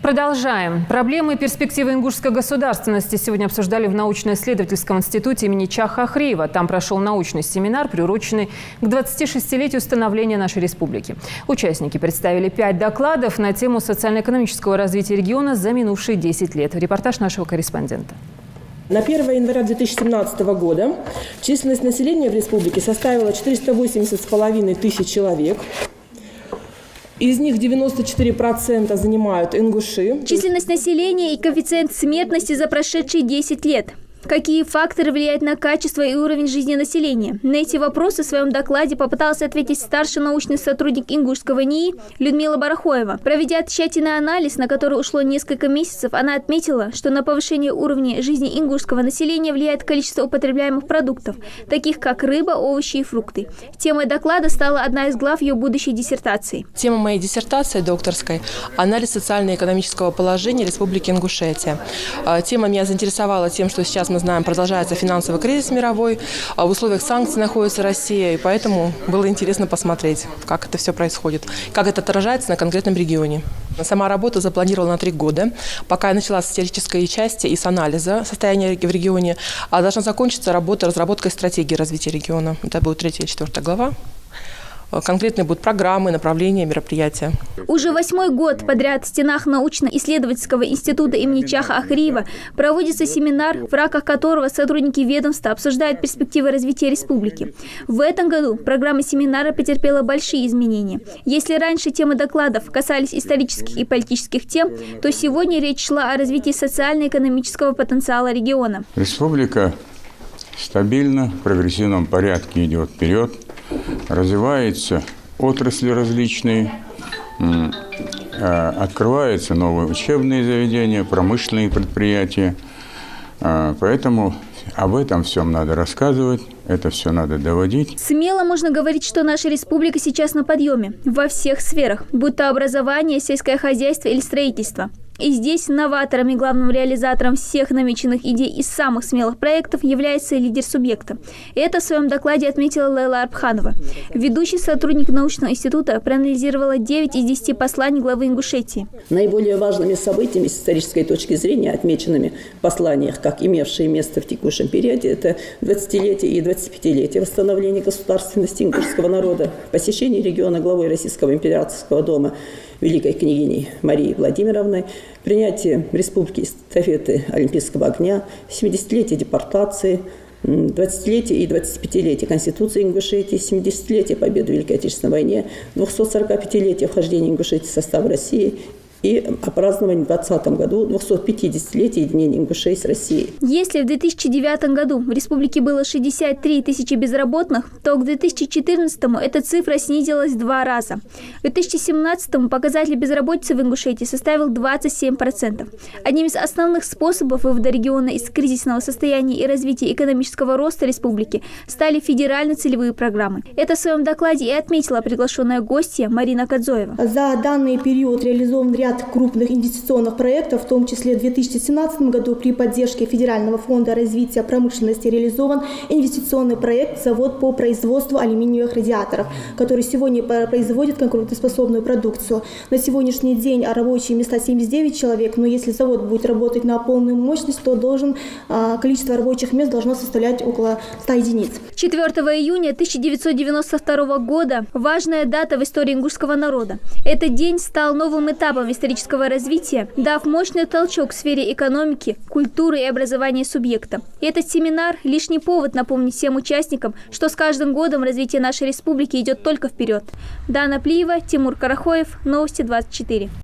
Продолжаем. Проблемы и перспективы ингушской государственности сегодня обсуждали в научно-исследовательском институте имени Чаха Охриева. Там прошел научный семинар, приуроченный к 26-летию становления нашей республики. Участники представили 5 докладов на тему социально-экономического развития региона за минувшие 10 лет. Репортаж нашего корреспондента. На 1 января 2017 года численность населения в республике составила 480,5 тысяч человек. Из них 94% занимают ингуши. Численность населения и коэффициент смертности за прошедшие 10 лет. Какие факторы влияют на качество и уровень жизни населения? На эти вопросы в своем докладе попытался ответить старший научный сотрудник Ингушского НИИ Людмила Барахоева. Проведя тщательный анализ, на который ушло несколько месяцев, она отметила, что на повышение уровня жизни ингушского населения влияет количество употребляемых продуктов, таких как рыба, овощи и фрукты. Темой доклада стала одна из глав ее будущей диссертации. Тема моей диссертации докторской – анализ социально-экономического положения Республики Ингушетия. Тема меня заинтересовала тем, что сейчас мы знаем, продолжается финансовый кризис мировой, в условиях санкций находится Россия, и поэтому было интересно посмотреть, как это все происходит, как это отражается на конкретном регионе. Сама работа запланирована на 3 года. Пока я начала с теоретической части и с анализа состояния в регионе, а должна закончиться работа разработкой стратегии развития региона. Это будет 3 и 4 глава. Конкретные будут программы, направления, мероприятия. Уже 8-й год подряд в стенах научно-исследовательского института имени Чаха Охриева проводится семинар, в рамках которого сотрудники ведомства обсуждают перспективы развития республики. В этом году программа семинара претерпела большие изменения. Если раньше темы докладов касались исторических и политических тем, то сегодня речь шла о развитии социально-экономического потенциала региона. Республика стабильно, в прогрессивном порядке идет вперед. Развиваются отрасли различные, открываются новые учебные заведения, промышленные предприятия. Поэтому об этом всем надо рассказывать, это все надо доводить. Смело можно говорить, что наша республика сейчас на подъеме во всех сферах, будь то образование, сельское хозяйство или строительство. И здесь новатором и главным реализатором всех намеченных идей и самых смелых проектов является лидер субъекта. Это в своем докладе отметила Лейла Арбханова. Ведущий сотрудник научного института проанализировала 9 из 10 посланий главы Ингушетии. Наиболее важными событиями с исторической точки зрения, отмеченными в посланиях, как имевшие место в текущем периоде, это 20-летие и 25-летие восстановления государственности ингушского народа, посещение региона главой Российского императорского дома великой княгиней Марией Владимировной, принятие республики эстафеты Олимпийского огня, 70-летие депортации, 20-летие и 25-летие Конституции Ингушетии, 70-летие победы в Великой Отечественной войне, 245-летие вхождения Ингушетии в состав России и о праздновании в 2020 году 250-летия единения Ингушей с Россией. Если в 2009 году в республике было 63 тысячи безработных, то к 2014 эта цифра снизилась в 2 раза. В 2017 показатель безработицы в Ингушетии составил 27%. Одним из основных способов вывода региона из кризисного состояния и развития экономического роста республики стали федерально-целевые программы. Это в своем докладе и отметила приглашенная гостья Марина Кадзоева. За данный период реализован ряд крупных инвестиционных проектов, в том числе в 2017 году при поддержке Федерального фонда развития промышленности реализован инвестиционный проект «Завод по производству алюминиевых радиаторов», который сегодня производит конкурентоспособную продукцию. На сегодняшний день рабочие места 79 человек, но если завод будет работать на полную мощность, то количество рабочих мест должно составлять около 100 единиц. 4 июня 1992 года – важная дата в истории ингушского народа. Этот день стал новым этапом исторического развития, дав мощный толчок в сфере экономики, культуры и образования субъекта. И этот семинар – лишний повод напомнить всем участникам, что с каждым годом развитие нашей республики идет только вперед. Дана Плиева, Тимур Карахоев, Новости 24.